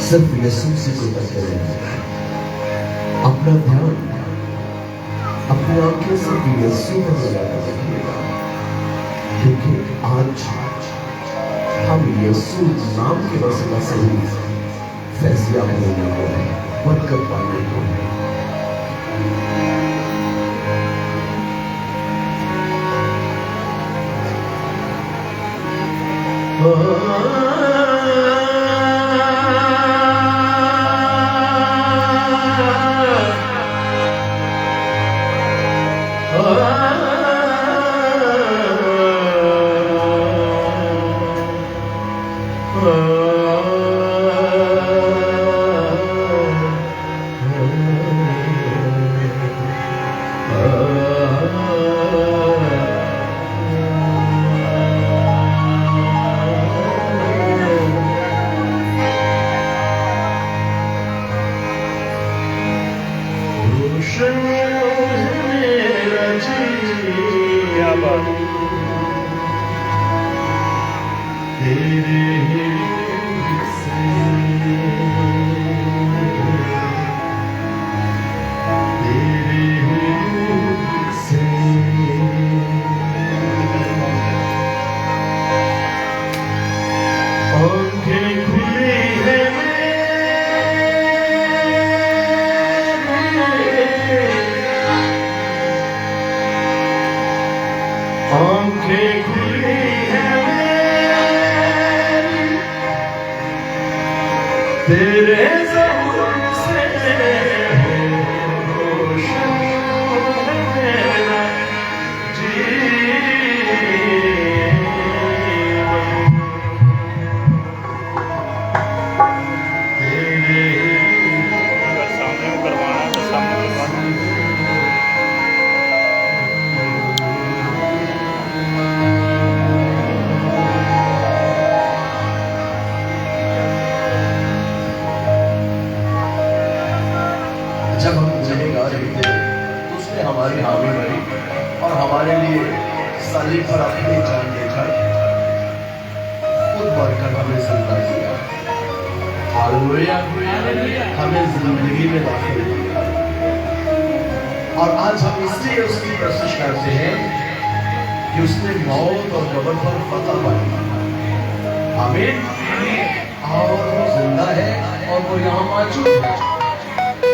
सिर्फ यीशु से करते रहें। अपना ध्यान अपनी आंखें से यीशु पर लगाकर रखिएगा, क्योंकि आज हम यीशु नाम के वसीला से ही फैसला होने को है, बरकत पाने को है। तेरे ज़हूर से रोशन मेरा जब हम चले गा रहे थे तो उसने हमारी हामी भरी और हमारे लिए सलीब पर अपनी जान देकर खुद बढ़कर हमें जिंदा किया। हालेलुया, हमें जिंदगी में दाखिल किया। और आज हम इसलिए उसकी प्रशंसा करते हैं कि उसने मौत और कब्र पर फतह पाई। आमीन। और वो जिंदा है और वो यहाँ मौजूद है।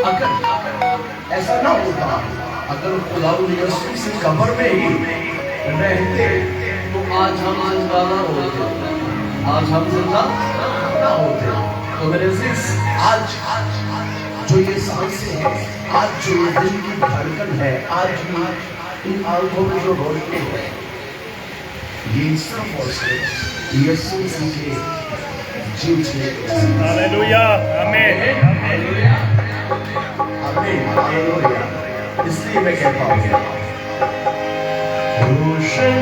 अगर ऐसा ना होता, अगर खुदा यीशु से कब्र में ही रहते तो आज हम जिंदा ना होते, आज हम जिंदा ना होते। तो मेरे अजीज, आज जो ये सांसें हैं, आज जो ये दिल की धड़कन है, आज इन आंखों में जो रोशनी है, ये सब और सिर्फ यीशु मसीह के जीव से। हालेलुया, आमीन, हालेलुया, आमीन, हालेलुया। इसलिए मैं कहता हूँ, रोशन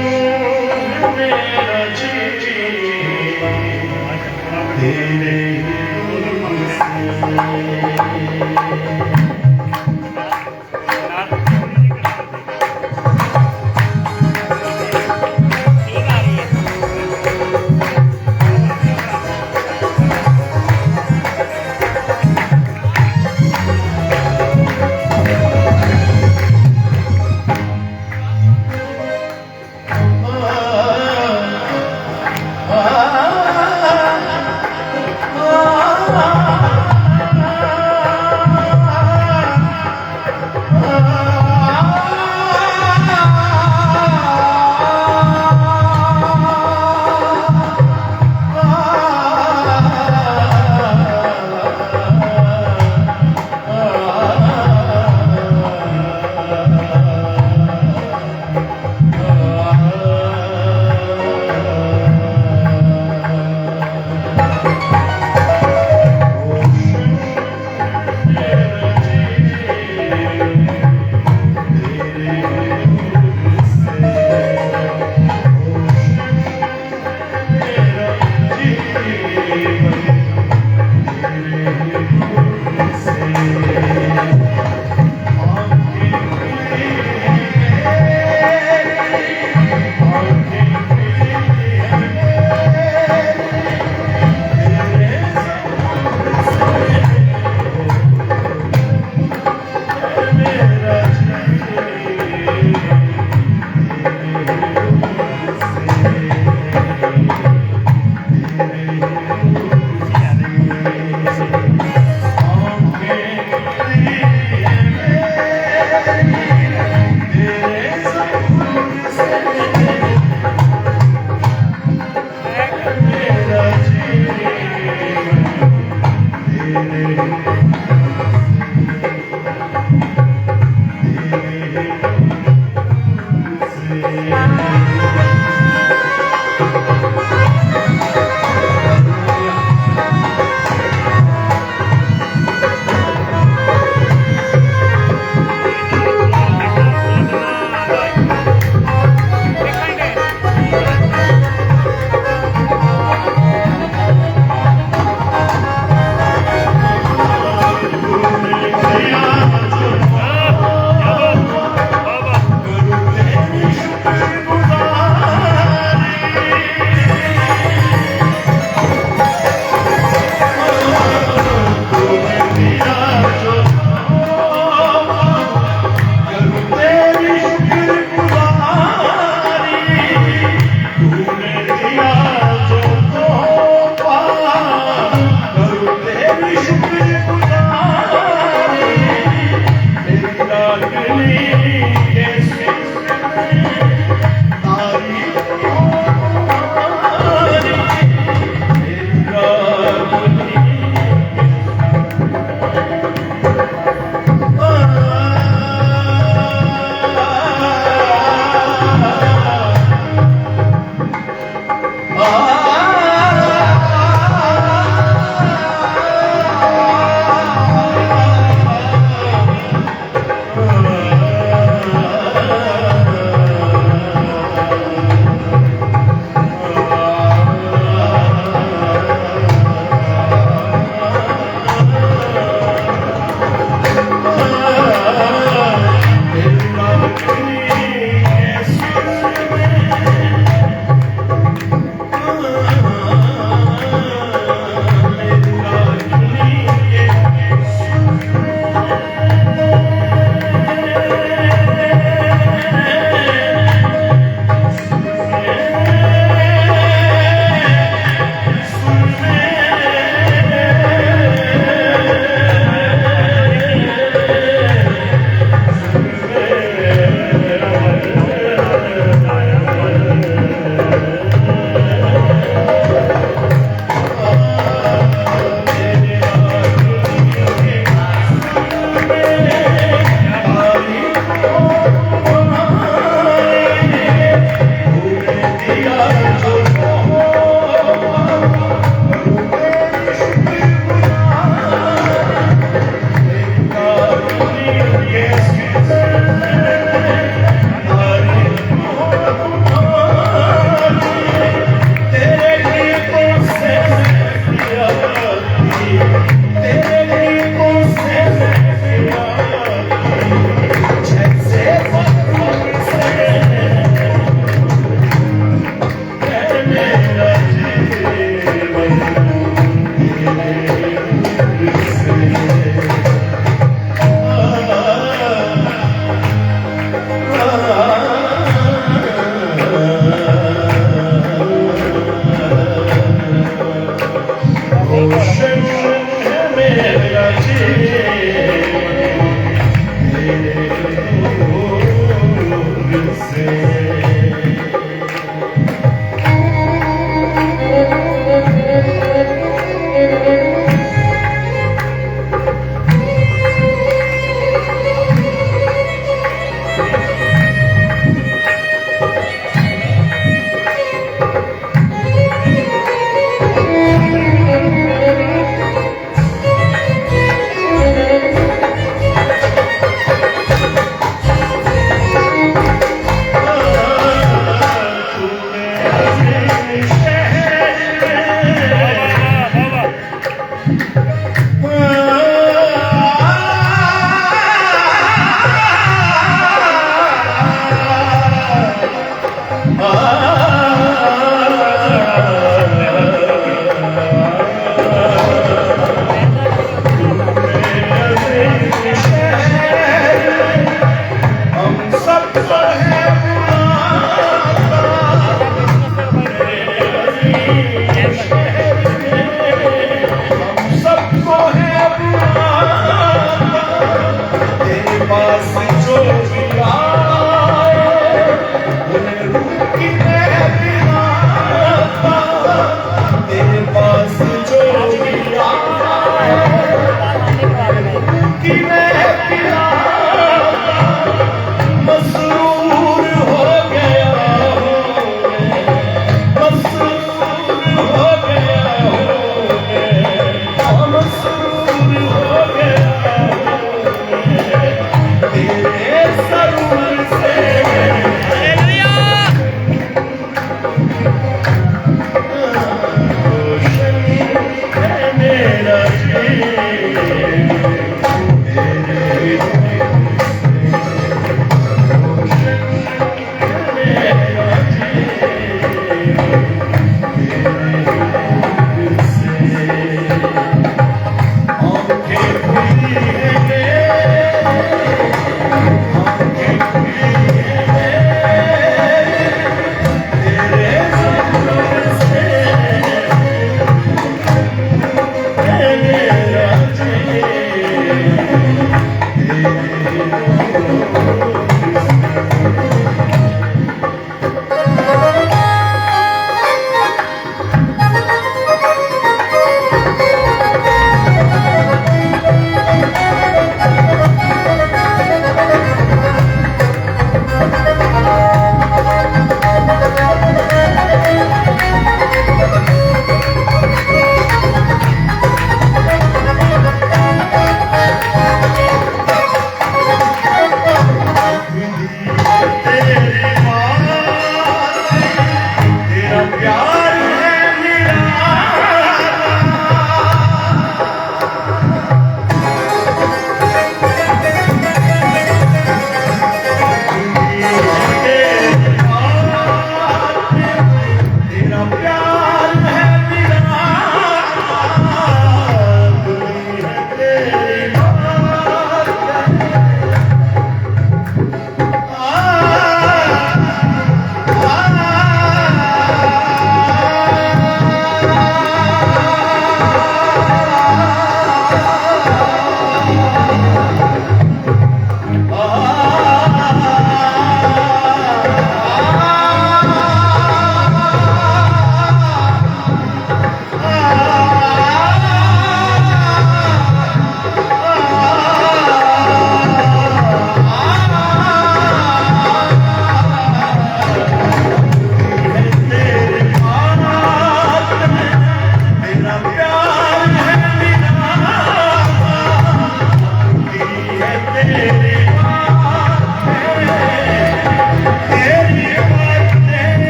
मेरा जीवन तेरे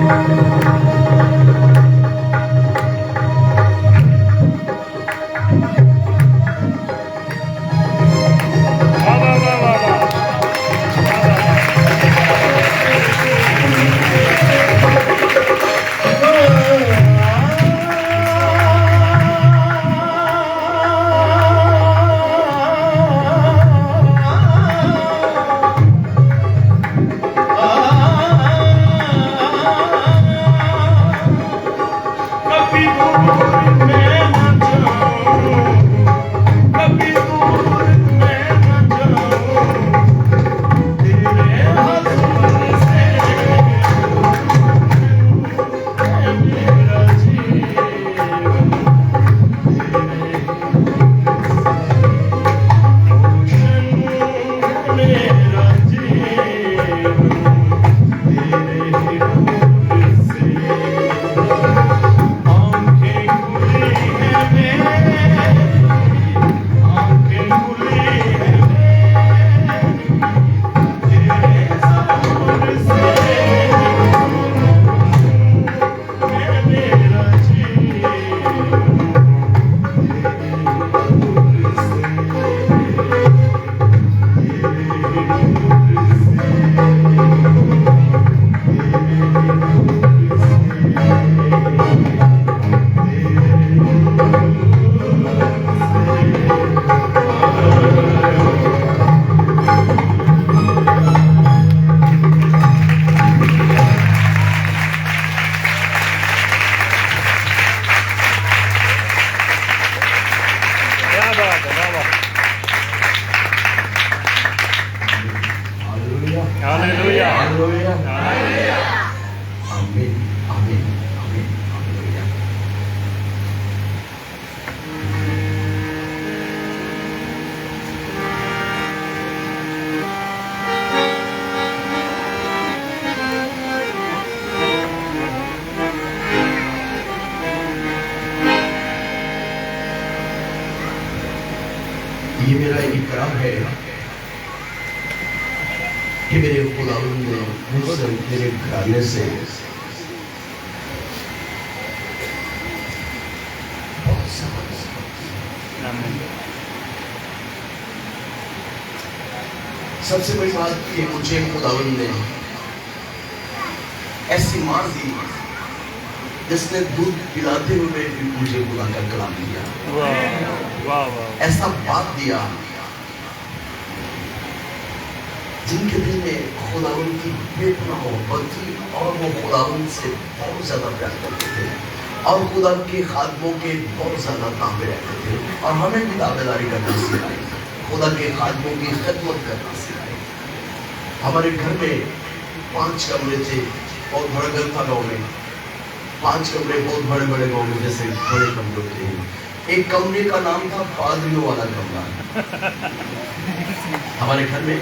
वाह वाह वाह वाह वाह कभी दूर मैं न जाऊं, कभी दूर मैं न जाऊं, तेरे हज़ूर से है मेरा जीवन, रोशन मेरा जीवन, तेरे ही नूर से। आंखें खुली हैं मेरी, आंखें खुली हैं मेरी, तेरे ज़रूर से है मेरा जीवन, क्या बात है, वाह वाह, हालेलुया हालेलुया, हालेलुया आमीन आमीन आमीन हालेलुया। ये मेरा इकरार है कि मेरे खुदावंद ने मुझसे मेरे घराने से बहुत समझ। आमीन, सबसे बड़ी बात कि मुझे खुदावंद ने ऐसी मां दी जिसने दूध पिलाते हुए भी मुझे खुदा का कलाम दिया, वाह वाह वाह, ऐसा बात दिया जिनके दिल में खुदावंद की बेपनाह मोहब्बत थी और वो खुदावंद से बहुत ज्यादा प्यार करते थे और खुदा के खादमों के बहुत ज्यादा ताबे रहते थे और हमें भी ताबेदारी करना सिखाई, खुदा के खादमों की खिदमत करना सिखाई। हमारे घर में 5 कमरे थे, बहुत बड़ा घर था गाँव में, 5 कमरे बहुत बड़े बड़े गाँव में जैसे बड़े कमरे थे। एक कमरे का नाम था पादरियों वाला कमरा। हमारे घर में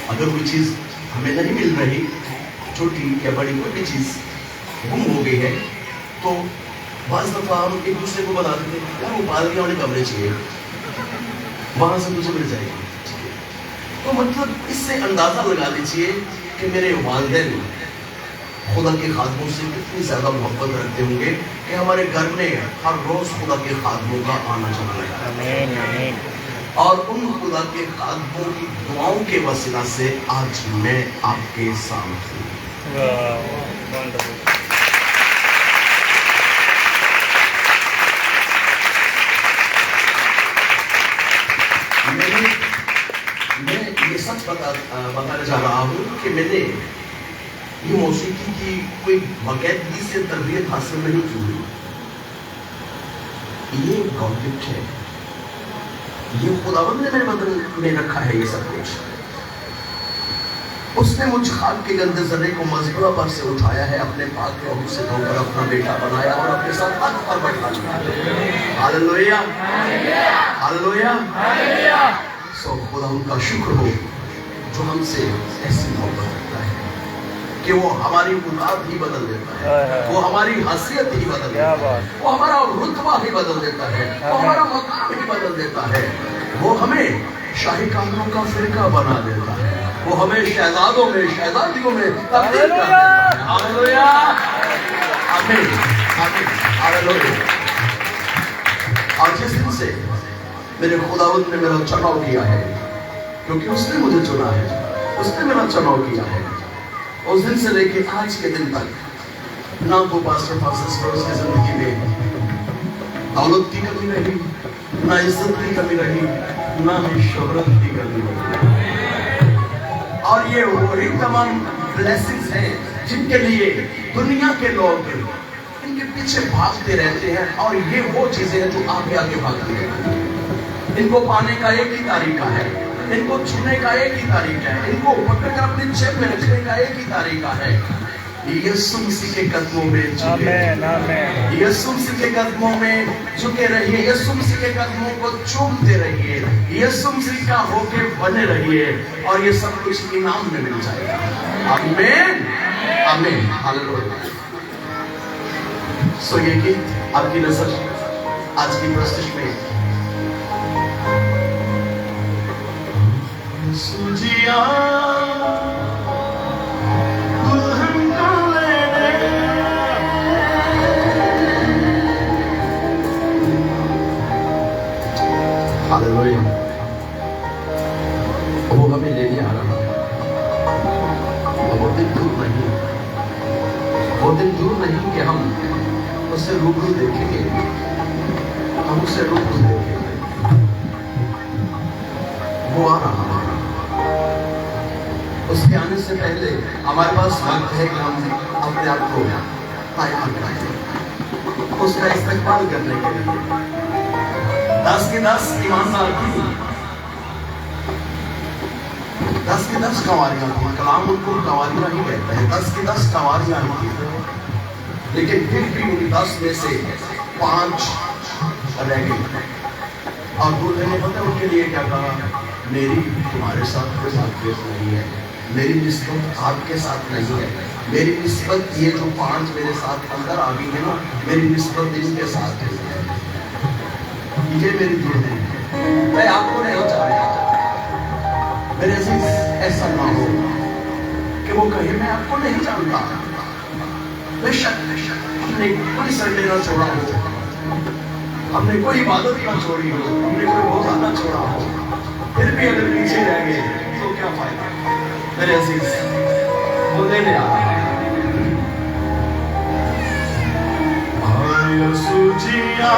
अगर कोई चीज हमें नहीं मिल रही, छोटी या बड़ी कोई भी चीज गुम हो गई है, तो बाज़ दफा हम एक दूसरे को बताते थे यार वो पादरियों वाले कमरे चाहिए, वहां से तुझे मिल जाएगी। तो मतलब इससे अंदाजा लगा लीजिए कि मेरे वालिदैन खुदा के खादमों से कितनी ज्यादा मोहब्बत रखते होंगे कि हमारे घर में हर रोज खुदा के खादमों का आना जाना लगा। आमीन आमीन, और उन खुदा के खादमों की दुआओं के वसीला से आज मैं आपके साथ हूँ। वाह वंडरफुल, मैं ये सच बताना चाह रहा हूँ कि मैंने ये मौसीकी की कोई बाकायदगी से तरबियत हासिल नहीं की हुई, ये गॉड गिफ्ट है, ये खुदावंद ने मेरे बदन में रखा है ये सब कुछ। उसने मुझ खाक के गंदे जर्रे को मजबूरा पर से उठाया है, अपने पाक लहू से धोकर अपना बेटा बनाया और अपने साथ हक पर बैठा लिया। Hallelujah hallelujah hallelujah. सो खुदा उनका शुक्र हो जो हमसे ऐसी मोहब्बत रखता है कि वो हमारी औकात ही बदल देता है, वो हमारी हैसियत ही बदल देता है, वो हमारा रुतबा ही बदल देता है, वो हमारा मकाम ही बदल देता है, वो हमें शाही कामरों का फिरका बना देता है, वो हमें शहजादों में शहजादियों में तब्दील कर देता है। हालेलुया। आमीन, आमीन, हालेलुया। और जिस दिन से मेरे खुदावंद ने मेरा चुनाव किया है, क्योंकि उसने मुझे चुना है, उसने मेरा चुनाव किया है, उस दिन से लेके आज के दिन तक ना वो पास्टर फ्रांसिस रोज की जिंदगी में दौलत की कमी रही, ना इज्जत की कमी रही, ना ही शोहरत की कमी रही। और ये वही तमाम ब्लेसिंग्स हैं जिनके लिए दुनिया के लोग इनके पीछे भागते रहते हैं, और ये वो चीजें हैं जो आगे आगे भागती हैं। इनको पाने का एक ही तरीका है, इनको छूने का एक ही तरीका है, इनको पकड़कर अपने जेब में रखने का एक ही तरीका है। यीशु मसीह के कदमों में झुके, यीशु मसीह के कदमों में झुके रहिए, यीशु मसीह के कदमों को चूमते रहिए, यीशु मसीह का होके बने रहिए, और ये सब कुछ इनाम में मिल जाएगा। आमीन, आमीन, हालेलुया। सो ये गीत आपकी नजर आज की प्रस्तुति में सूजिया दुल्हन को लेने, हालेलुया। वो हमें लेने आ रहा है, वो दिन दूर नहीं, वो दिन दूर नहीं कि हम उसे रूबरू देखेंगे, हम उसे रूबरू देखेंगे। वो आ रहा है, उसके आने से पहले हमारे पास वक्त है कि हम अपने आप को तैयार करें उसका इस्तेमाल करने के लिए। 10 के 10 ईमानदार थी, 10 की 10 कवारियां थी, कलाम उनको कवारियां ही कहते हैं, 10 की 10 कवारियां ही थी, लेकिन फिर भी उन 10 में से 5 रह गई। और दूल्हे ने पता उनके लिए क्या कहा, मेरी तुम्हारे साथ कोई बातचीत नहीं है, मेरी निस्बत आपके साथ नहीं है, मेरी निस्बत ये जो 5 मेरे साथ अंदर आ गई है ना, मेरी निस्बत इनके साथ है, ये मेरी दुल्हन है, मैं आपको नहीं जानता। मेरे अजीज, ऐसा ना हो कि वो कहे मैं आपको नहीं जानता। बेशक हमने कोई संडे ना छोड़ा हो, हमने कोई इबादत ना छोड़ी हो, हमने कोई रोजा ना छोड़ा हो, फिर भी अगर पीछे रह गए तो क्या फायदा। मेरे अजीज, वो लेने आ रहा है। सूजिया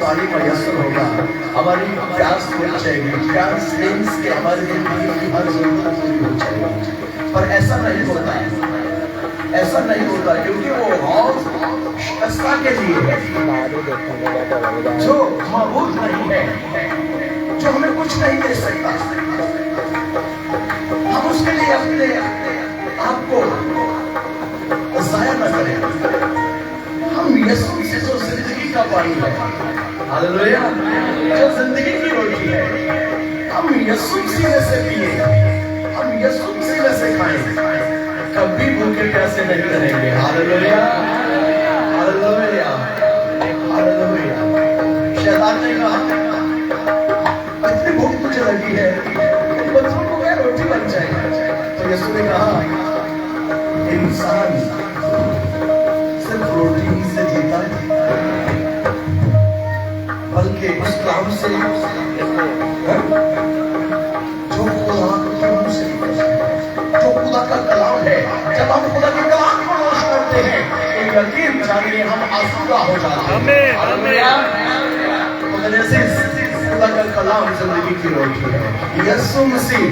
पानी मयसर होगा, हमारी प्यास बुझ जाएगी, प्यास मीन्स के हमारे दिल की हर जरूरत पूरी हो जाएगी। पर ऐसा नहीं होता है, ऐसा नहीं होता, क्योंकि वो हौज शिकस्ता के लिए जो मबूद नहीं है, जो हमें कुछ नहीं दे सकता, हम उसके लिए अपने आपको जाया न करें। हम यीशु से जो जिंदगी का पानी है, हालेलुया, जो जिंदगी की रोटी है, हम यीशु से पिए, हम यीशु मसीह में से खाएं, कभी भूखे प्यासे नहीं रहेंगे। Hallelujah, hallelujah, hallelujah. शैतान ने कहा, इतनी भूख तुझे लगी है, पत्थरों को क्या रोटी बन जाएगी? तो यीशु ने कहा, इंसान सिर्फ रोटी ही से जीता है, बल्कि उस काम से जो खुदा के मुंह से निकलता है, जो खुदा का कलाम है। जब हम खुदा के कलाम को नोश करते हैं, तो यकीन जानिए हम आसूदा हो जाते हैं। आमीन, आमीन। खुदा का कलाम जिंदगी की रोटी है। यीशु मसीह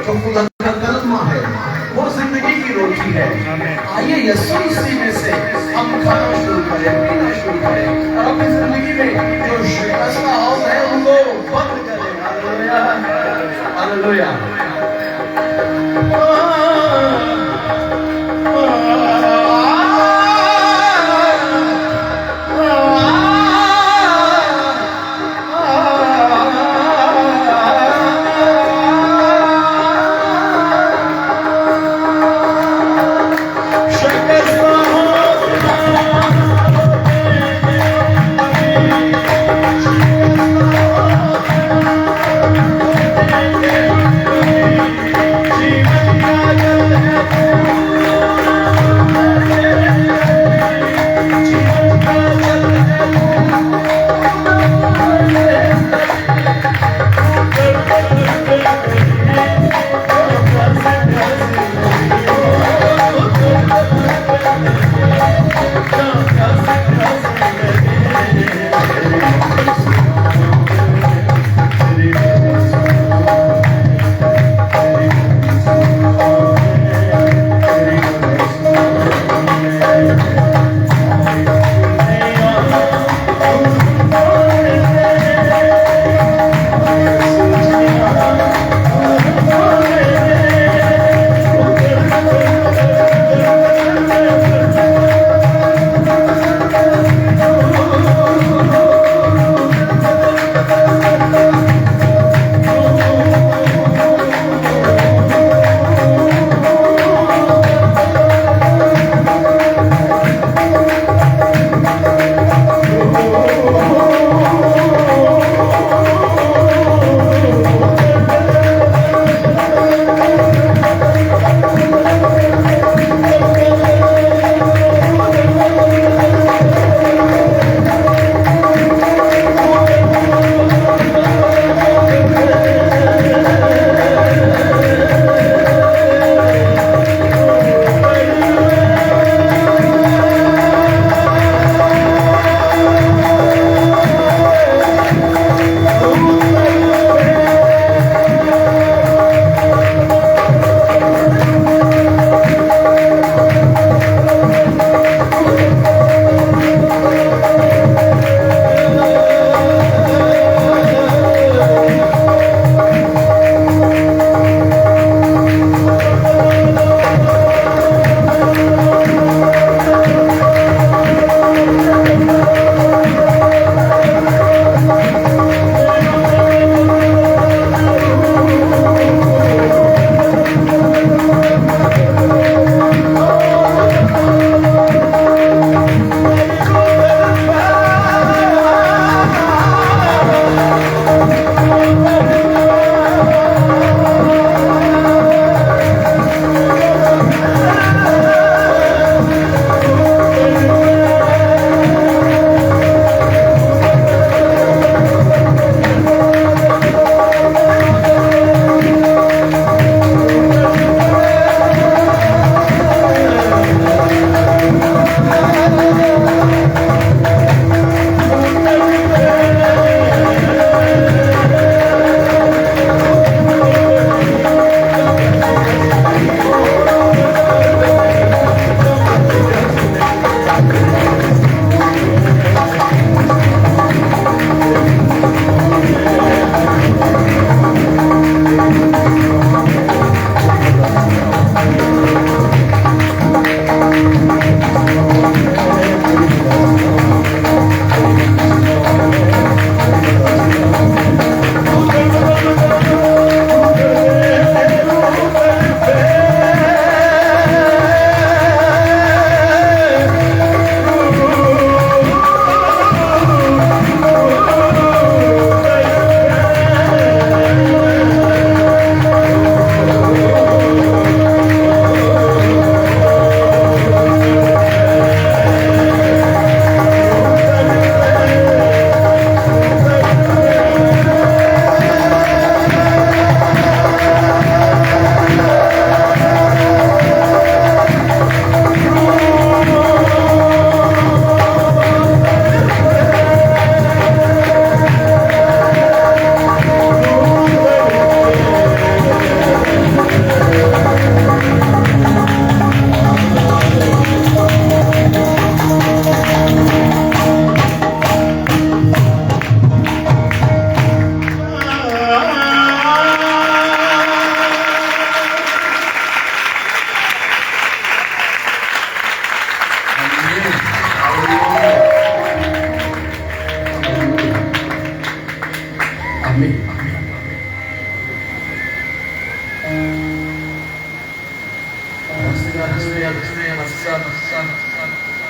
जो खुदा का कलमा है, वो जिंदगी की रोटी है। आइए यीशु मसीह में से हम खाना शुरू करें, पीना शुरू करें, और अपनी जिंदगी में जो शिकस्त का हाल है उनको बंद करें। Hallelujah, hallelujah.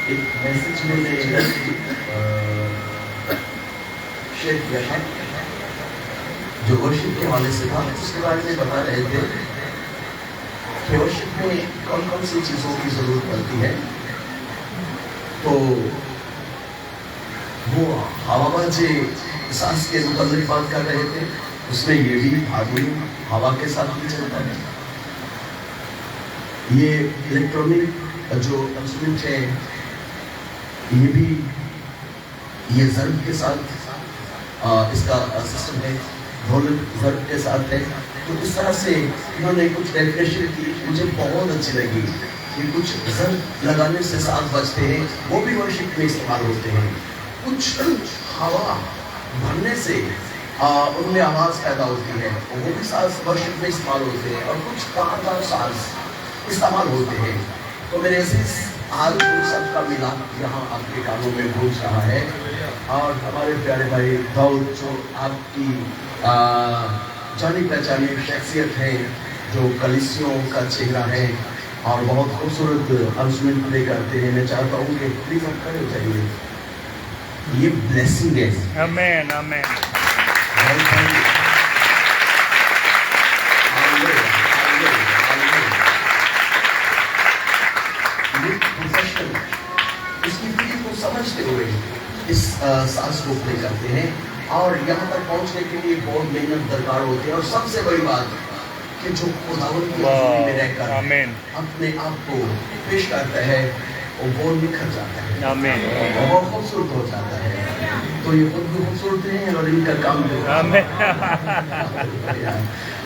एक मैसेज मैंने शेयर किया था जो वर्शिप के हवाले से था, उसके बारे में बता रहे थे कि वर्शिप में कौन कौन सी चीज़ों की ज़रूरत पड़ती है। तो वो हवा जे सांस के मुतल्लिक बात कर रहे थे, उसमें ये भी हार्मोनियम हवा के साथ भी चलता है। ये इलेक्ट्रॉनिक जो इंस्ट्रूमेंट है ये भी ये ज़र्ब के साथ इसका सिस्टम है, ढोलक ज़र्ब के साथ है। तो इस तरह से इन्होंने कुछ डेफिनेशन की, मुझे बहुत अच्छी लगी कि कुछ ज़र्ब लगाने से साथ बजते हैं, वो भी वर्शिप में इस्तेमाल होते हैं। कुछ हवा भरने से उनमें आवाज़ पैदा होती है, वो भी सांस वर्शिप में इस्तेमाल होते हैं। और कुछ तार सांस इस्तेमाल होते हैं। तो मेरे ऐसे आज सबका मिलाप यहाँ आपके कानों में गूंज रहा है। और हमारे प्यारे भाई दाऊद जो आपकी जानी पहचानी शख्सियत है, जो कलिसियों का चेहरा है और बहुत खूबसूरत इंस्ट्रूमेंट प्ले करते हैं, मैं चाहता हूँ कि प्लीज आप खड़े हो जाइए। ये ब्लेसिंग है। आमीन आमीन। इसकी फीलिंग को समझते हुए इस सांस को प्ले करते हैं और यहाँ तक पहुँचने के लिए बहुत मेहनत दरकार होती है। और सबसे बड़ी बात कि जो खुदावंद की हज़ूरी में रहकर अपने आप को पेश करता है, वो बहुत निखर जाता है, बहुत खूबसूरत हो जाता है। तो ये खुद भी खूबसूरत हैं और इनका काम भी।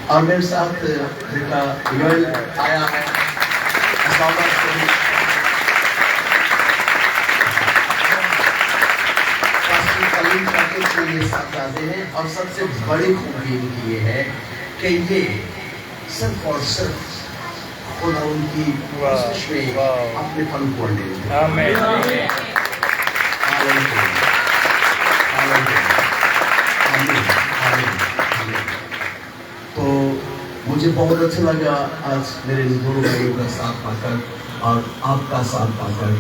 और मेरे साथ बेटा योएल आया है, ये साथ जाते हैं। और सबसे बड़ी खूबी इनकी ये है कि ये सिर्फ और सिर्फ खुदा उनकी कोशिश में अपने फल को अंडे देते हैं। तो मुझे बहुत अच्छा लगा आज मेरे इन दोनों भाइयों का साथ पाकर और आपका साथ पाकर।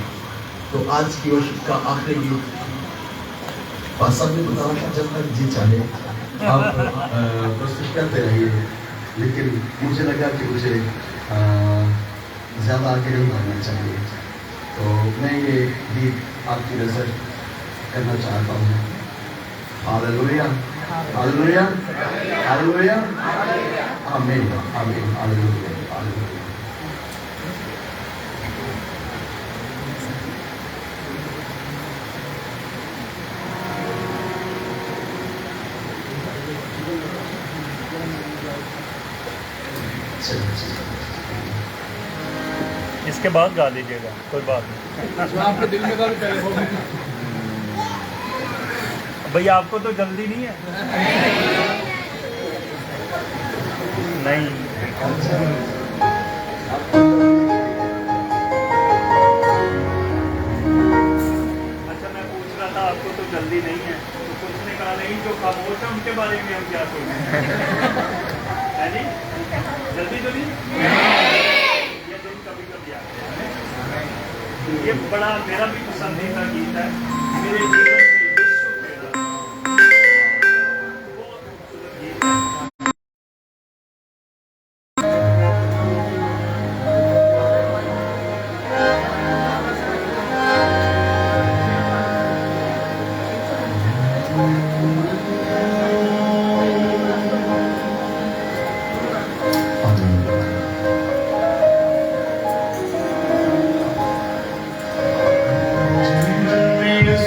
तो आज की वर्षिप का आखिरी गीत पासा में बताना था, जब तक जी चाहे आप प्रस्तुत करते रहिए, लेकिन मुझे लगा कि मुझे ज़्यादा आगे नहीं बढ़ना चाहिए। तो मैं ये गीत आपकी नज़र करना चाहता हूँ। हालेलुया हालेलुया हालेलुया आमीन आमीन हालेलुया हालेलुया। इसके बाद गा दीजिएगा, कोई बात नहीं। आपके दिल में कभी पहले हो भैया आपको तो जल्दी नहीं है? नहीं। अच्छा मैं पूछ रहा था आपको तो जल्दी नहीं है, तो कुछ ने कहा नहीं जो खामोश है उनके बारे में हम क्या सोचें। है जी? जल्दी तो नहीं? ये दिन कभी कभी आते हैं। ये बड़ा मेरा भी पसंदीदा गीत है मेरे जीवन में। Yes,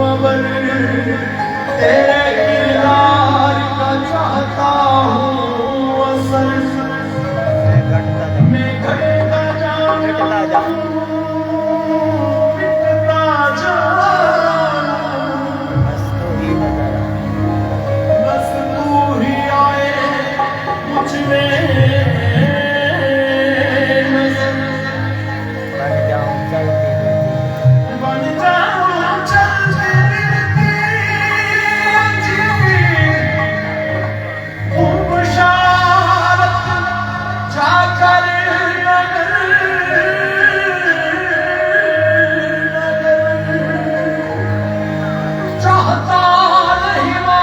अबर तेरे किरदार का चाहता हूँ असर मैं घटता जाऊं मिटता जाऊं बस तू ही आए मुझ में नजर बन जाऊं चलती खूब शारत जाकर नगर चाहता नहीं वो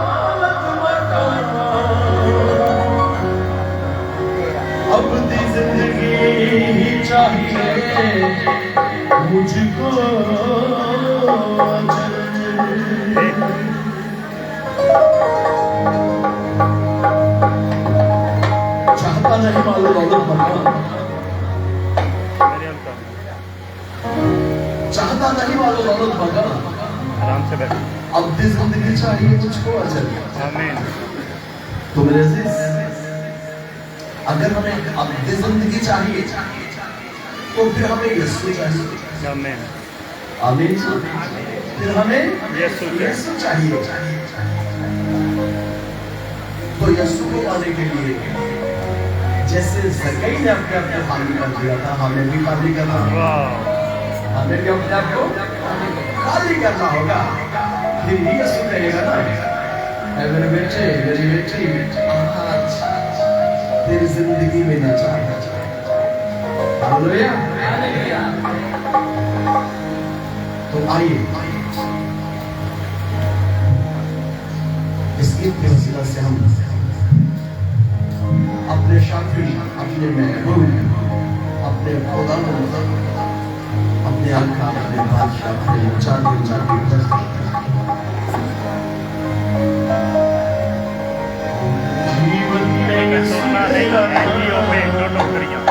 दौलत मकान अब दी जिंदगी ही चाहिए मुझको चाहता नहीं मालूम दौलत मकान चाहता नहीं मालूम दौलत मकान आराम से बैठ अब दी जिंदगी चाहिए मुझको अजल आमीन तो मेरे अजीज अगर हमें अब दी जिंदगी चाहिए तो फिर हमें यीशु चाहिए आमीन आमीन फिर हमें यीशु यीशु चाहिए तो यीशु को पाने के लिए जैसे ज़कई ने अपने आप को खाली कर दिया था हमें भी खाली करना होगा वाह हमें भी अपने आप को खाली करना होगा फिर यीशु कहेगा ना ऐ मेरे बेटे मेरी बेटी आज तेरी जिंदगी में ना चाहता हालेलुया तो आइए इस गीत के वसीला से हम अपने शाफी अपने महबूब अपने खुदा अपने आका अपने बादशाह अपने चांदी जीवन में सोना नहीं एनजीओ पे दो नौकरियां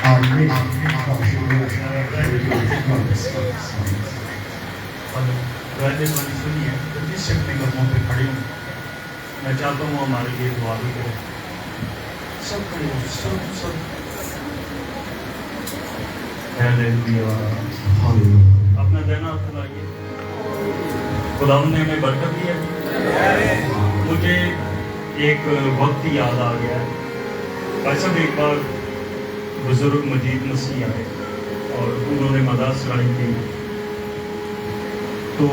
आमीन। और वैसे मैंने सुनी है तो जिस अपने कदमों पे खड़े हूँ मैं चाहता हूँ हमारे लिए दुआ भी करें। सब खड़े हो, सब अपना देना लाइए। खुदा ने हमें बरकत दी है। मुझे एक वक्त याद आ गया है। भाई साहब एक बार बुजुर्ग मजीद मसीह आए और उन्होंने मदद सराई की, तो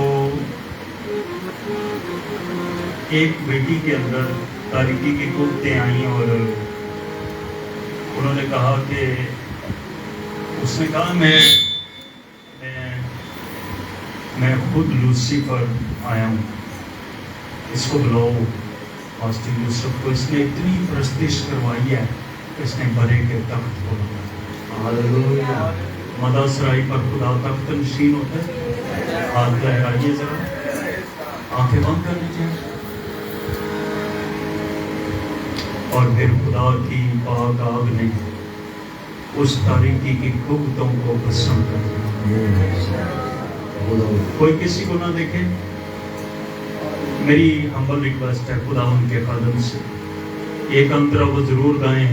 एक बेटी के अंदर तारीकी की कुत्ते आई और उन्होंने कहा कि उसने कहा मैं खुद लूसीफर आया हूँ, इसको बुलाओ मास्टर यूसुफ को। इसने इतनी प्रस्तिश करवाई है, इसने बड़े के तख्त को हालेलुया। मदा सराई पर खुदा तख्त नशीन होता है। हाथ लहराइए जरा, आंखें बंद कर लीजिए और फिर खुदा की पाक आग ने उस तारीकी की कुब्तों को भस्म कर दिया। कोई किसी को ना देखे। मेरी हम्बल रिक्वेस्ट है खुदा उनके कदम से एक अंतरा वो जरूर गाएं,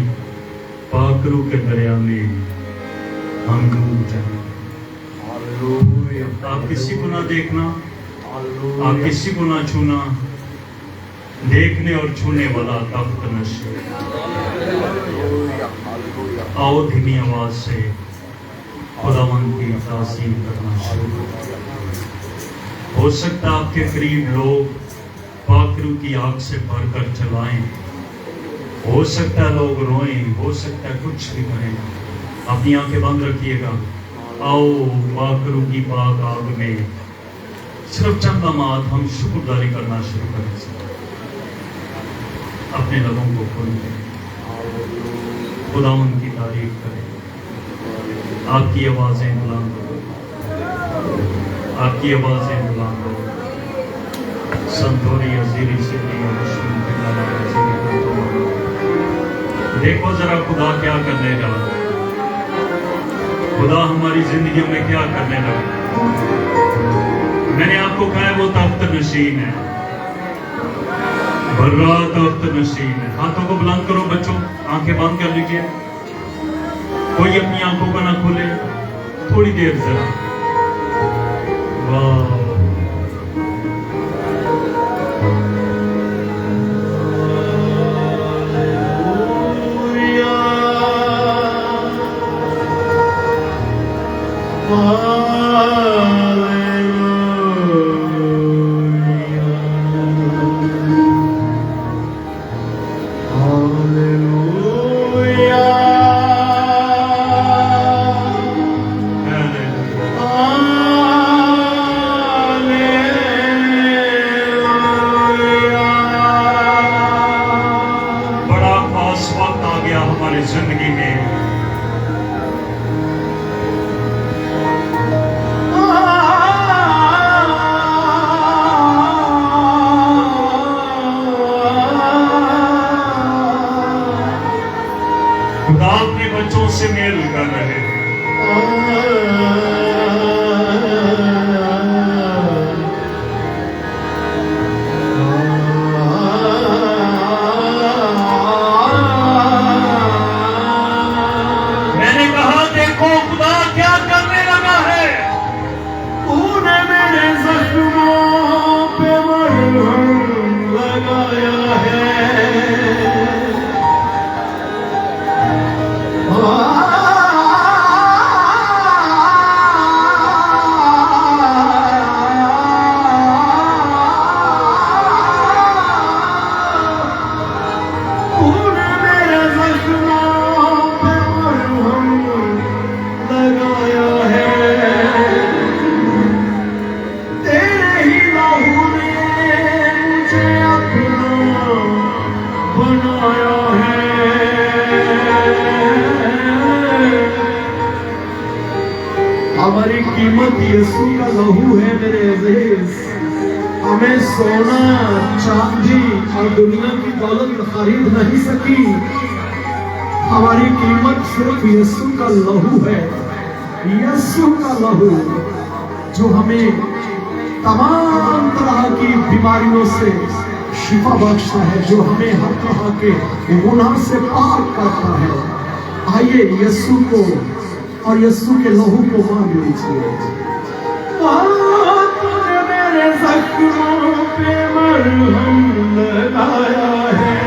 पाकरू के दरिया में हम डूब जाएं। आप किसी को ना देखना, आप किसी को ना छूना, देखने और छूने वाला तख्त नशीन। आओ धीमी आवाज से खुदावंद की तासीम करना शुरू। हो सकता आपके करीब लोग पाकरू की आग से भरकर चलाएं, हो सकता है लोग रोएं, हो सकता है कुछ भी करें। अपनी आंखें बंद रखिएगा। आओ पाकरू की पाक आग में सिर्फ चंद लम्हात हम शुक्रगुजारी करना शुरू करें। अपने लोगों को खोलें, खुदा उनकी तारीफ करें। आपकी आवाजें बुलंद हो, आपकी आवाजें बुलंद हो। संतोरी अजीरी से देखो जरा खुदा क्या करने जा रहा है। खुदा हमारी जिंदगी में क्या करने लगा। मैंने आपको कहा है वो तख्त नशीन है, बर्रा तख्त नशीन है। हाथों को बुलंद करो बच्चों, आंखें बंद कर लीजिए। कोई अपनी आंखों को ना खोले थोड़ी देर जरा। वाह, जिंदगी में खुदा अपने बच्चों से मेल कर रहे हैं। हमारी कीमत यीशु का लहू है मेरे अजीज। हमें सोना चांदी और दुनिया की दौलत खरीद नहीं सकी। हमारी कीमत सिर्फ यीशु का लहू है, यीशु का लहू जो हमें तमाम तरह की बीमारियों से शिफा बख्शता है, जो हमें हर तरह के गुनाह से पाक करता है। आइए यीशु को और यीशु के लहू को मांग लीजिए। तूने मेरे जख्मों पे मरहम लगाया है,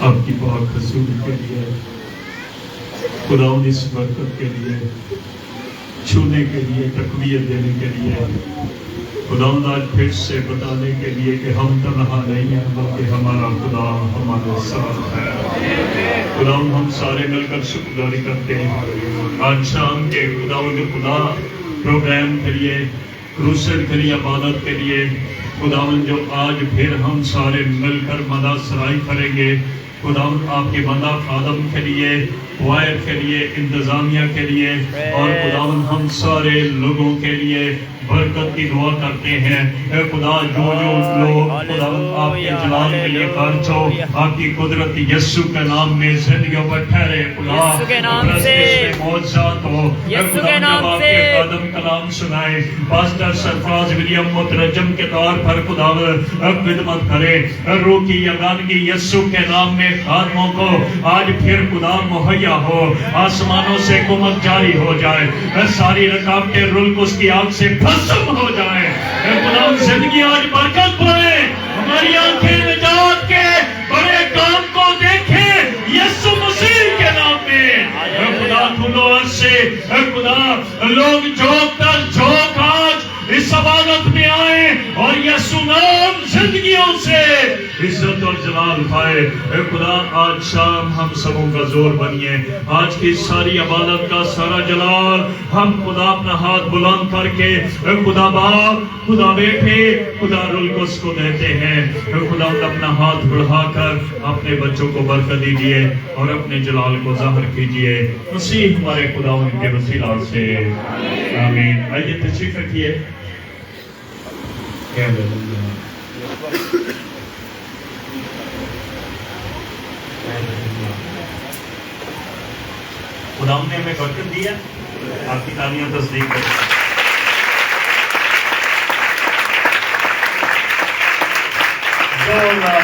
आपकी पाक हसूल के लिए, खुदावंद इस बरकत के लिए, छूने के लिए, तकवीर देने के लिए, खुदावंद आज फिर से बताने के लिए कि हम तन्हा नहीं हैं, बल्कि हमारा खुदा हमारे साथ है। खुदावंद हम सारे मिलकर शुक्रगुजारी करते हैं आज शाम के खुदा प्रोग्राम के लिए, क्रूसेड के लिए, इबादत के लिए। खुदावंद जो आज फिर हम सारे मिलकर मदा सराई करेंगे, खुदावंद आपके बंदा खादम के लिए, वायर के लिए, इंतजामिया के लिए और खुदावंद हम सारे लोगों के लिए बरकत की दुआ करते हैं। खुदा जो लोग खुदावंद आपके जलाल के लिए खर्च हो, आपकी कुदरत यीशु के नाम में जिंदगियों पर ठहरे। खुदा यीशु के नाम से मौजूद हो, यीशु के नाम से कदम कलाम सुनाए। पास्टर सरफराज विलियम मुतरजम के तौर पर खुदावंद खिदमत करे। रूह की यगानगी यीशु के नाम में खादमों को आज फिर खुदा मुहैया हो। आसमानों से कुमत जारी हो जाए, सारी रकावटें रुल्क उसकी आग से भस्म हो जाए। खुदा जिंदगी आज बरकत पाए, हमारी आंखें निजात के बड़े काम को देखे यीशु मसीह के नाम में। खुदा खुलो से खुदा लोग झोंक कर झोंक आज इस इबादत में आए और यीशु नाम जिंदगियों से इज्जत और जलाल पाए। खुदा आज शाम हम सबों का जोर बनिए। आज की सारी इबादत का सारा जलाल हम खुदा अपना हाथ बुलंद करके खुदा बाप, खुदा बेटे, खुदा रुल्कुस को देते हैं। खुदा अपना हाथ बढ़ाकर अपने बच्चों को बरकत दीजिए और अपने जलाल को जाहिर कीजिए मसीह हमारे खुदा उनके वसीला से, आमीन। आइए तशरीफ रखिए। खुदा ने हमें बरकत दिया, आपकी तालियां तस्दीक करें। जोरदार